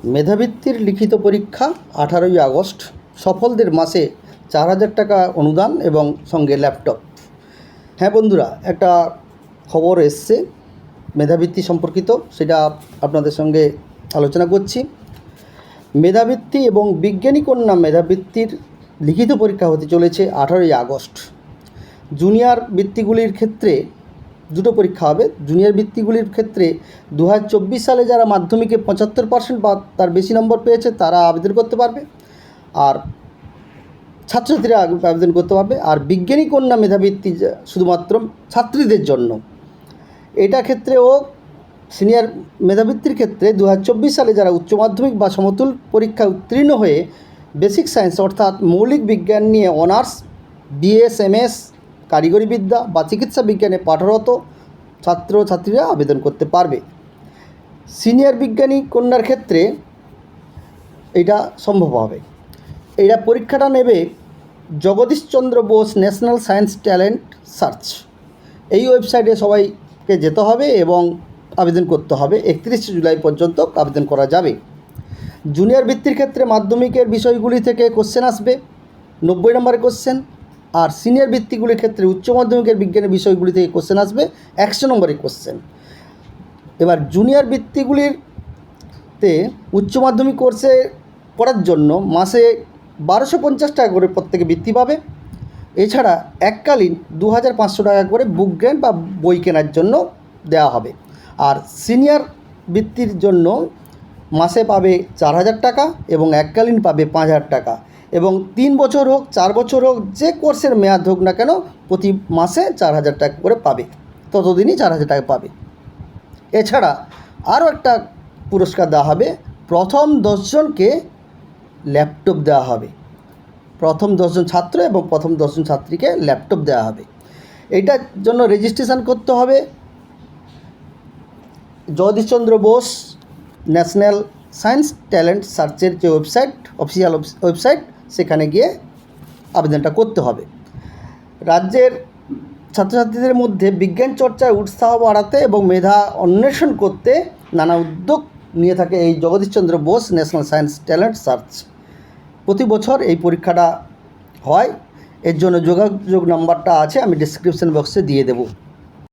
মেধাবৃত্তির লিখিত পরীক্ষা 18ই আগস্ট। সফলদের মাসে 4,000 টাকা অনুদান এবং সঙ্গে ল্যাপটপ। হ্যাঁ বন্ধুরা, একটা খবর এসছে মেধাবৃত্তি সম্পর্কিত, সেটা আপনাদের সঙ্গে আলোচনা করছি। মেধাবৃত্তি এবং বিজ্ঞানী কন্যা মেধাবৃত্তির লিখিত পরীক্ষা হতে চলেছে 18ই আগস্ট। জুনিয়র বৃত্তিগুলির ক্ষেত্রে দুটো পরীক্ষা হবে। জুনিয়র বৃত্তিগুলির ক্ষেত্রে 2024 সালে যারা মাধ্যমিকে 75% বা তার বেশি নম্বর পেয়েছে তারা আবেদন করতে পারবে, আর ছাত্রছাত্রীরা আবেদন করতে পারবে। আর বিজ্ঞানী কন্যা মেধাবৃত্তি শুধুমাত্র ছাত্রীদের জন্য। এটা ক্ষেত্রেও সিনিয়র মেধাবৃত্তির ক্ষেত্রে 2024 সালে যারা উচ্চ মাধ্যমিক বা সমতুল পরীক্ষায় উত্তীর্ণ হয়ে বেসিক সায়েন্স অর্থাৎ মৌলিক বিজ্ঞান নিয়ে অনার্স, বিএস, এমএস, কারিগরি বিদ্যা বা চিকিৎসা বিজ্ঞানে পাঠরত ছাত্রছাত্রীরা আবেদন করতে পারবে। সিনিয়র বিজ্ঞানী কন্যার ক্ষেত্রে এটা সম্ভব হবে। এইটা পরীক্ষাটা নেবে Jagadish Chandra Bose national science talent search. এই ওয়েবসাইটে সবাইকে যেতে হবে এবং আবেদন করতে হবে। 31 জুলাই পর্যন্ত আবেদন করা যাবে। জুনিয়র বৃত্তির ক্ষেত্রে মাধ্যমিকের বিষয়গুলি থেকে কোশ্চেন আসবে, 90 নম্বরের কোশ্চেন। আর সিনিয়র বৃত্তিগুলির ক্ষেত্রে উচ্চ মাধ্যমিকের বিজ্ঞানের বিষয়গুলি থেকে কোশ্চেন আসবে 100 নম্বরের কোশ্চেন। এবার জুনিয়র বৃত্তিগুলিতে উচ্চ মাধ্যমিক কোর্সে পড়ার জন্য মাসে 1250 টাকা করে প্রত্যেকে বৃত্তি পাবে। এছাড়া এককালীন 2500 টাকা করে বুক গ্র্যান্ট বা বই কেনার জন্য দেওয়া হবে। আর সিনিয়র বৃত্তির জন্য মাসে পাবে 4,000 টাকা এবং এককালীন পাবে 5,000 টাকা, এবং 3 বছর হোক 4 বছর হোক যে কোর্সের মেয়াদ হোক না কেন প্রতি মাসে 4,000 টাকা করে পাবে, ততদিনই 4,000 টাকা পাবে। এছাড়া আরও একটা পুরস্কার দেওয়া হবে, প্রথম 10 জনকে ল্যাপটপ দেওয়া হবে। প্রথম 10 জন ছাত্র এবং প্রথম 10 জন ছাত্রীকে ল্যাপটপ দেওয়া হবে। এইটার জন্য রেজিস্ট্রেশন করতে হবে Jagadish Chandra Bose national science talent সার্চের যে ওয়েবসাইট, অফিসিয়াল ওয়েবসাইট, সেখানে গিয়ে আবেদনটা করতে হবে। রাজ্যের ছাত্রছাত্রীদের মধ্যে বিজ্ঞান চর্চায় উৎসাহ বাড়াতে এবং মেধা অন্বেষণ করতে নানা উদ্যোগ নিয়ে থাকে এই Jagadish Chandra Bose national science talent search. প্রতি বছর এই পরীক্ষাটা হয়। এর জন্য যোগাযোগ নাম্বারটা আছে, আমি ডেসক্রিপশন বক্সে দিয়ে দেবো।